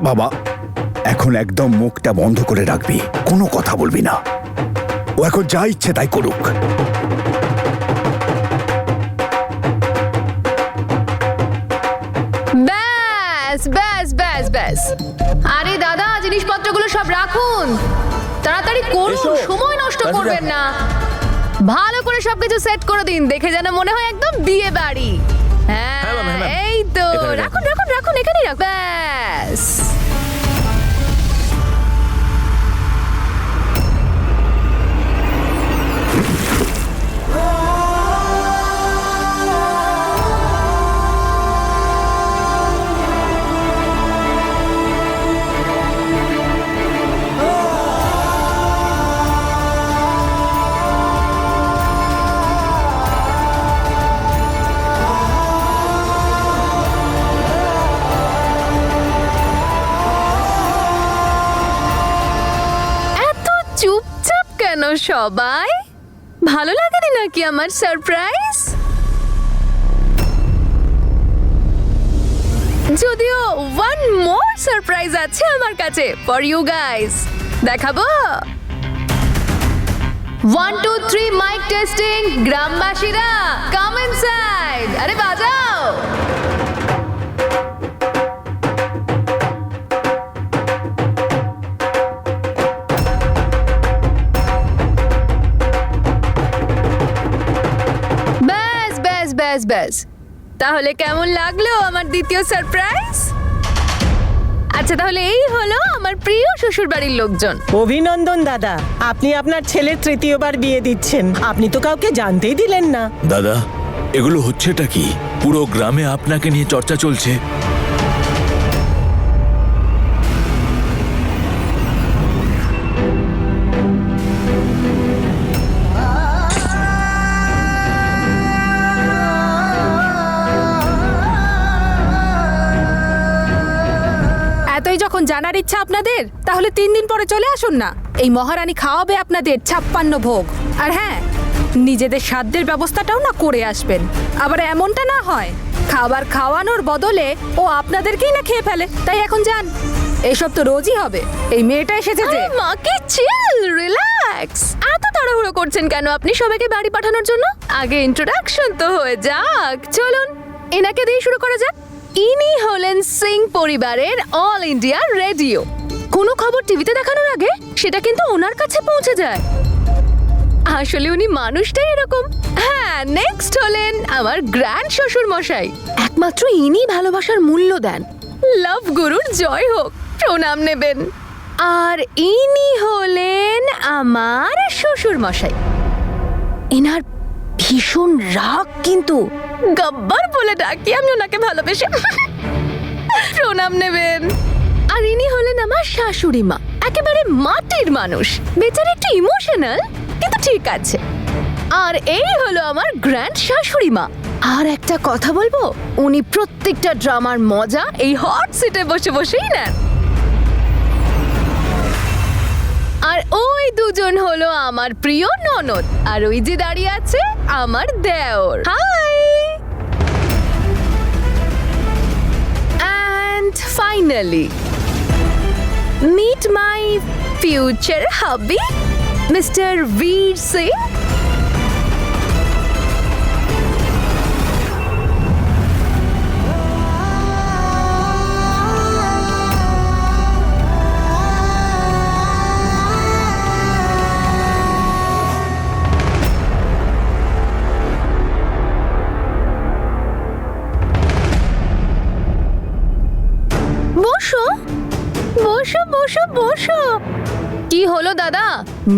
বাবা, এখন একদম মুখটা বন্ধ করে রাখবি, কোনো কথা বলবি না। ও এখন যা ইচ্ছে তাই করুক। ব্যাস ব্যাস ব্যাস ব্যাস। আরে দাদা, জিনিসপত্রগুলো সব রাখুন, তাড়াতাড়ি করুন, সময় নষ্ট করবেন না। ভালো করে সবকিছু সেট করে দিন, দেখে যেন মনে হয় একদম বিয়ে বাড়ি। হ্যাঁ, এই তো, রাখুন রাখুন রাখুন, এখানেই রাখ, ব্যাস। চুপচাপ কেন সবাই? ভালো লাগেনি নাকি আমার সারপ্রাইজ? যদিও ওয়ান মোর সারপ্রাইজ আছে আমার কাছে ফর ইউ গাইস। দেখাবো? 1 2 3 মাইক টেস্টিং। গ্রামবাসীরা কাম ইনসাইড। আরে বাজাও। ব্যাস ব্যাস, তাহলে কেমন লাগলো আমার দ্বিতীয় সারপ্রাইজ? আচ্ছা, তাহলে এই হলো আমার প্রিয় শ্বশুর বাড়ির লোকজন। অভিনন্দন দাদা, আপনি আপনার ছেলের তৃতীয়বার বিয়ে দিচ্ছেন। আপনি তো কাউকে জানতেই দিলেন না। দাদা, এগুলো হচ্ছেটা কি? পুরো গ্রামে আপনাকে নিয়ে চর্চা চলছে। এতই যখন জানার ইচ্ছা আপনাদের, তাহলে 3 দিন পরে চলে আসুন না। এই মহারানী খাওয়াবে আপনাদের 56 ভোগ। আর হ্যাঁ, নিজেদের সাধ্যের ব্যবস্থাটাও না করে আসবেন। আবার এমনটা না হয় খাবার খাওয়ানোর বদলে ও আপনাদেরকেই না খেয়ে ফেলে। তাই এখন যান, এসব তো রোজই হবে। এই মেয়েটা এসেছে যে। মাকে চিল, রিল্যাক্স। এত তাড়াহুড়ো করছেন কেন আপনি সবাইকে বাড়ি পাঠানোর জন্য? আগে ইন্ট্রোডাকশন তো হয়ে যাক। চলুন, এনাকে দিয়ে শুরু করা যাক। ইনি হলেন সিং পরিবারের অল ইন্ডিয়া রেডিও। কোনো খবর টিভিতে দেখানোর আগে সেটা কিন্তু ওনার কাছে পৌঁছে যায়। আসলে উনি মানুষটাই এরকম। হ্যাঁ, নেক্সট হলেন আমার গ্র্যান্ড শ্বশুর মশাই। একমাত্র ইনি ভালোবাসার মূল্য দেন। লাভ গুরুর জয় হোক, প্রণাম নেবেন। আর ইনি হলেন আমার শ্বশুর মশাই। এনার ভীষণ রাগ, কিন্তু গব্বর বলে ডাকি আমি ওনাকে ভালোবেসে। প্রণাম নেবেন। আর ইনি হলেন আমার শাশুড়ি মা, একেবারে মাটির মানুষ। বেচারা একটু ইমোশনাল, কিন্তু ঠিক আছে। আর এই হলো আমার গ্র্যান্ড শাশুড়ি মা। আর একটা কথা বলবো, উনি প্রত্যেকটা ড্রামার মজা এই হট সিটে বসে বসেই নেন। আর ওই দুজন হলো আমার প্রিয় ননদ। আর ওই যে দাঁড়িয়ে আছে আমার দেওর। Hi. And finally meet my future hubby mister Veer Singh. বসো বসো বসো বসো। কি হলো দাদা,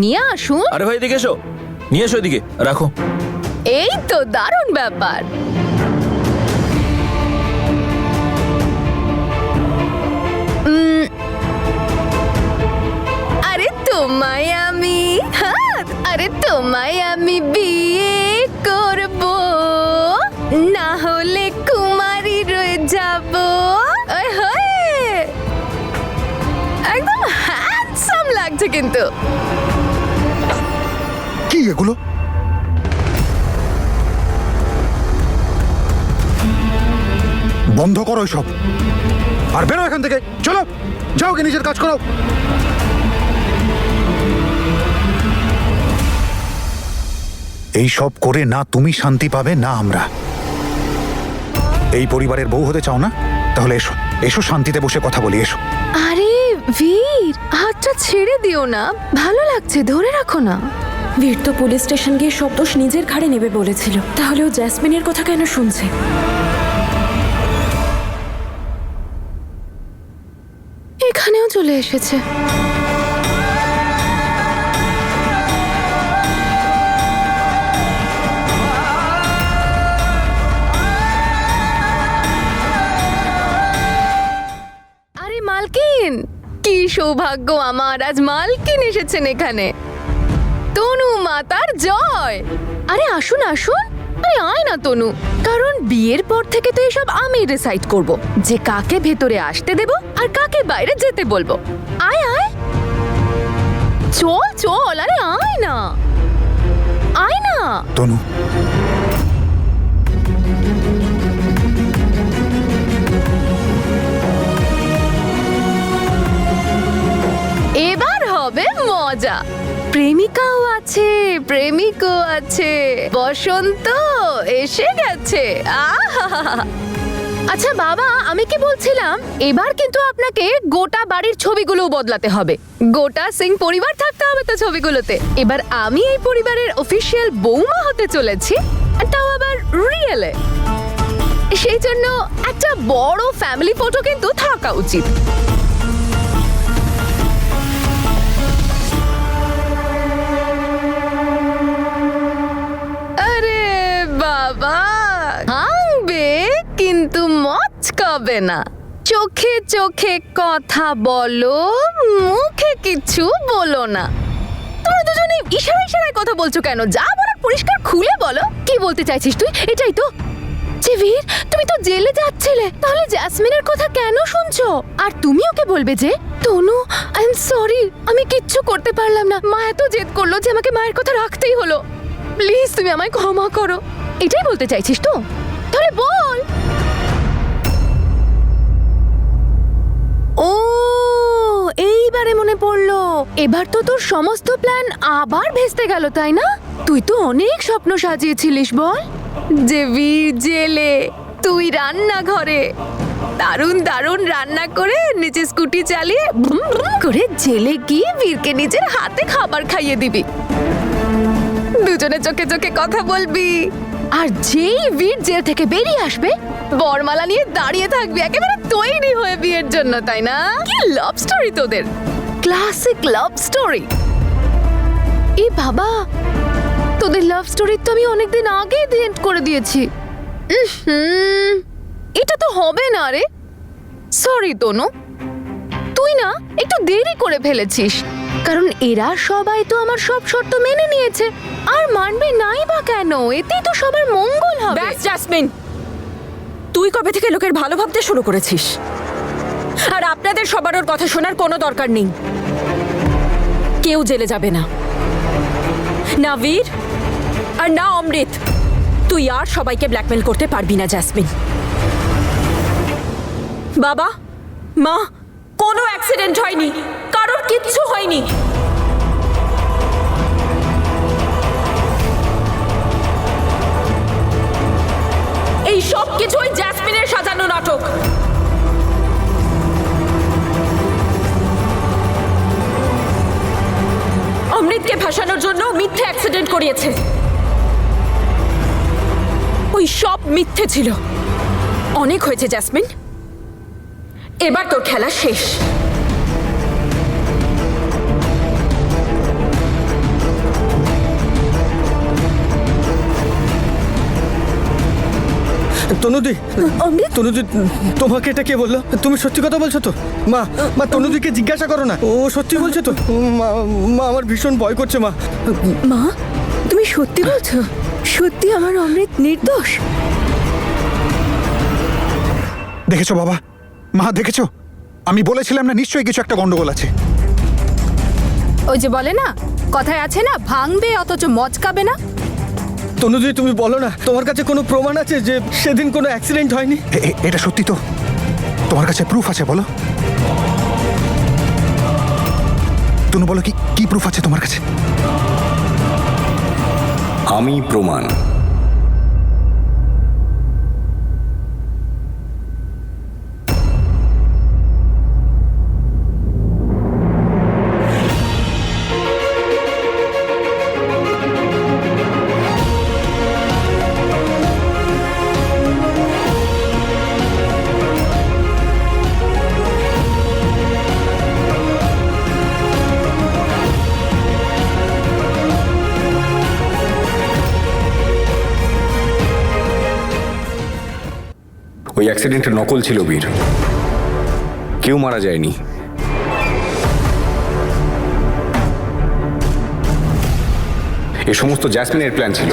নিয়ে আসুন। আরে ভাই, এদিকে এসো, নিয়ে এসো এদিকে, রাখো। এই তো দারুণ ব্যাপার। আরে তোমায় আমি, হ্যাঁ, আরে তোমায় আমি বিয়ে করব, না হলে কুমারী রয়ে যাব। একদম হ্যান্ডসাম লাগছে কিন্তু। কি এগুলো? বন্ধ করো সব আর বেরো এখান থেকে। চলো, যাও গিয়ে নিজের কাজ করো। এই সব করে না তুমি শান্তি পাবে না আমরা। এই পরিবারের বউ হতে চাও না? তাহলে এসো, এসো শান্তিতে বসে কথা বলি, এসো। আরে বীর, হাতটা ছেড়ে দিও না, ভালো লাগছে, ধরে রাখো না। বীর তো পুলিশ স্টেশন গিয়ে সব দোষ নিজের ঘাড়ে নেবে বলেছিল, তাহলে ও জ্যাসমিনের কথা কেন শুনছে? এখানেও চলে এসেছে। আরে মালকিন, কি সৌভাগ্য আমার, আজ মালকিন এসেছেন এখানে। তনু মাতার জয়। আরে আসুন আসুন, আরে আয় না তনু, কারণ বিয়ের পর থেকে তো এসব আমি ডিসাইড করব যে কাকে ভেতরে আসতে দেব আর কাকে বাইরে যেতে বলবো। আয় আয়, চল চল, আরে আয় না, আয় না। তনু, এবার হবে মজা। প্রেমিকাও আছে, প্রেমিকও আছে, বসন্ত এসে গেছে। আহা! আচ্ছা বাবা, আমি কি বলছিলাম, এবার কিন্তু আপনাকে গোটা বাড়ির ছবিগুলো বদলাতে হবে। গোটা সিং পরিবার থাকতে হবে তো ছবিগুলোতে। এবার আমি এই পরিবারের অফিসিয়াল বৌমা হতে চলেছি, আর তাও আবার রিয়েলে। সেই জন্য একটা বড় ফ্যামিলি ফটো কিন্তু থাকা উচিত। আরে বাবা, হাংবে কিন্তু মচকাবে না। চোখে চোখে কথা বলো, মুখে কিছু বলো না। তোরা দুজনে ইশারায় ইশারায় কথা বলছো কেন? যা বলার পরিষ্কার খুলে বলো। কি বলতে চাইছিস তুই? এটাই তো যে বীর, তুমি তো জেলে যাচ্ছিলে, তাহলে জ্যাসমিনের কথা কেন শুনছো? আর তুমি ওকে বলবে যে তনু, আই এম সরি, আমি কিচ্ছু করতে পারলাম না, মা এত জেদ করলো যে আমাকে মায়ের কথা রাখতেই হলো, প্লিজ তুমি আমায় ক্ষমা করো। এটাই বলতে চাইছিস তো? তাহলে বল। ও, এইবারে মনে পড়লো। এবার তো তোর সমস্ত প্ল্যান আবার ভেস্তে গেল, তাই না? তুই তো অনেক স্বপ্ন সাজিয়েছিলিস, বল? যে বীর জেলে, তুই রান্নাঘরে দারুণ দারুণ রান্না করে নিচে স্কুটি চালিয়ে ভুম ভুম করে জেলে গিয়ে বীরকে নিজের হাতে খাবার খাইয়ে দিবি, দুজনে চোখে চোখে কথা বলবি, আর যেই বীর জেল থেকে বেরিয়ে আসবে বরমালা নিয়ে দাঁড়িয়ে থাকবি একেবারে তৈরি হয়ে বিয়ের জন্য, তাই না? কি লাভ স্টোরি তোদের, ক্লাসিক লাভ স্টোরি। এই বাবা, তোদের লাভ স্টোরি তো আমি অনেকদিন আগেই এন্ড করে দিয়েছি। এটা তো হবে না রে। সরি তনু, তুই না একটু দেরি করে ফেলেছিস, কারণ এরা সবাই তো আমার সব শর্ত মেনে নিয়েছে, আর মানবে নাই বা কেন? এতেই তো সবার মঙ্গল হবে। ব্যাস জ্যাসমিন, তুই কবে থেকে লোকের ভালো ভাবতে শুরু করেছিস? আর আপনাদের সবার ওর কথা শোনার কোনো দরকার নেই। কেউ জেলে যাবে না, না বীর আর না অমৃত। তুই আর সবাইকে ব্ল্যাকমেল করতে পারবি না জ্যাসমিন। বাবা মা, কোনো অ্যাক্সিডেন্ট হয়নি, কারোর কিচ্ছু হয়নি। এই সব কিছুই জ্যাসমিনের সাজানো নাটক। অমৃতকে ভাসানোর জন্য মিথ্যে অ্যাক্সিডেন্ট করিয়েছে। ওই সব মিথ্যে ছিল। অনেক হয়েছে জ্যাসমিন, এবার তোর খেলা শেষ। তনুদি, তনুদি, তোমাকে এটা কে বললো? তুমি সত্যি কথা বলছো তো? মা, মা তনুদিকে জিজ্ঞাসা করো না, ও সত্যি বলছে তো? মা, মা আমার ভীষণ ভয় করছে মা। মা, তুমি সত্যি বলছো? সত্যি আমার অমৃত নির্দোষ? দেখেছো বাবা, মা দেখেছো, আমি বলেছিলাম না নিশ্চয়ই কিছু একটা গন্ডগোল আছে। ওই যে বলে না, কথায় আছে না, ভাঙবে অথচ মচকাবে না। তনুজি তুমি বলো না, তোমার কাছে কোনো প্রমাণ আছে যে সেদিন কোনো অ্যাক্সিডেন্ট হয়নি? এটা সত্যি তো? তোমার কাছে প্রুফ আছে বলো? তনু বলো, কি প্রুফ আছে তোমার কাছে? আমি প্রমাণ। ওই অ্যাক্সিডেন্টের নকল ছিল বীর, কেউ মারা যায়নি। এ সমস্ত জ্যাসমিনের প্ল্যান ছিল।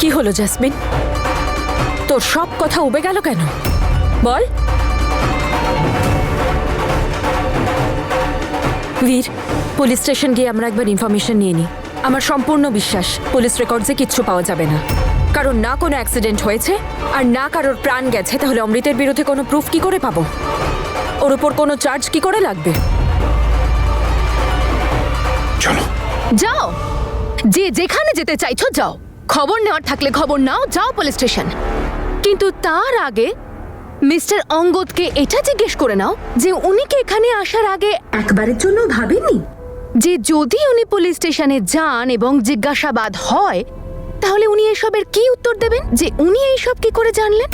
কি হলো জ্যাসমিন, তোর সব কথা উবে গেল কেন? বল। বীর, পুলিশ স্টেশন গিয়ে আমরা একবার ইনফরমেশন নিয়ে নিই। আমার সম্পূর্ণ বিশ্বাস পুলিশ রেকর্ডসে কিচ্ছু পাওয়া যাবে না, কারণ না কোনো অ্যাক্সিডেন্ট হয়েছে আর না কারোর প্রাণ গেছে। তাহলে অমৃতের বিরুদ্ধে কোনো প্রুফ কি করে পাবো? ওর উপর কোনো চার্জ কি করে লাগবে? চলো যাও, যে যেখানে যেতে চাইছো যাও। খবর নেওয়ার থাকলে খবর নাও, যাও পুলিশ স্টেশন। কিন্তু তার আগে মিস্টার অঙ্গদকে এটা জিজ্ঞেস করে নাও যে উনি কি এখানে আসার আগে একবারের জন্য ভাবেননি যে যদি উনি পুলিশ স্টেশনে যান এবং জিজ্ঞাসাবাদ হয় তাহলে উনি এসবের কি উত্তর দেবেন, যে উনি এইসব কি করে জানলেন?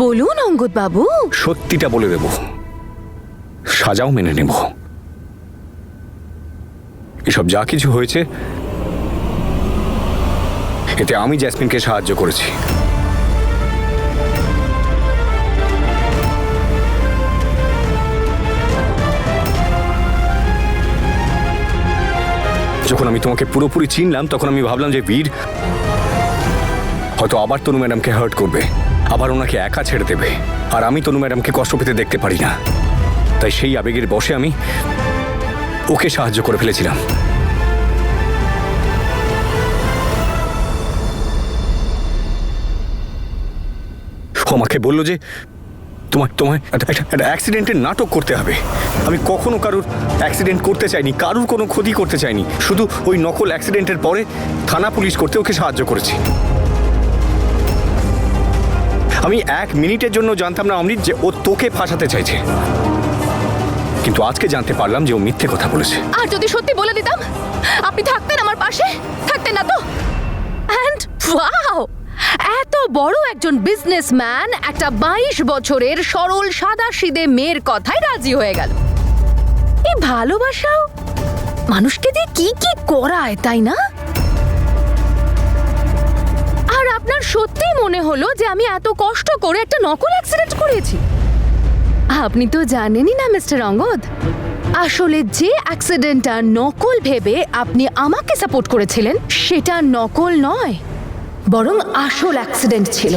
বলুন অঙ্গদ বাবু। সত্যিটা বলে দেব, সাজাও মেনে নেব। এসব যা কিছু হয়েছে এতে আমি জ্যাসমিনকে সাহায্য করেছি। যখন আমি তোমাকে পুরোপুরি চিনলাম তখন আমি ভাবলাম যে বীর হয়তো আবার তনু ম্যাডামকে হার্ট করবে, আবার ওনাকে একা ছেড়ে দেবে, আর আমি তনু ম্যাডামকে কষ্ট পেতে দেখতে পারি না। তাই সেই আবেগের বশে আমি ওকে সাহায্য করে ফেলেছিলাম। ও আমাকে বললো যে তোমায় একটা অ্যাক্সিডেন্টের নাটক করতে হবে। আমি কখনো কারোর অ্যাক্সিডেন্ট করতে চাইনি, কারোর কোনো ক্ষতি করতে চাইনি। শুধু ওই নকল অ্যাক্সিডেন্টের পরে থানা পুলিশ করতে ওকে সাহায্য করেছি। আমি 1 মিনিটের জন্য জানতাম না অমৃত যে ও তোকে ফাঁসাতে চাইছে, কিন্তু আজকে জানতে পারলাম যে ও মিথ্যে কথা বলেছে। আর যদি সত্যি বলে দিতাম, আপনি থাকতেন আমার পাশে? থাকতেন না তো? অ্যান্ড ওয়াও, এত বড় একজন বিজনেসম্যান একটা 22 বছরের সরল সাদাসিধে মেয়ের কথায় রাজি হয়ে গেল। এই ভালোবাসাও মানুষকে দিয়ে কি কি করায়, তাই না? আর আপনার সত্যি মনে হলো যে আমি এত কষ্ট করে একটা নকল অ্যাক্সিডেন্ট করেছি? আপনি তো জানেনই না মিস্টার অঙ্গদ, আসলে যে অ্যাক্সিডেন্টটা নকল ভেবে আপনি আমাকে সাপোর্ট করেছিলেন সেটা নকল নয়, বরং আসল অ্যাক্সিডেন্ট ছিল।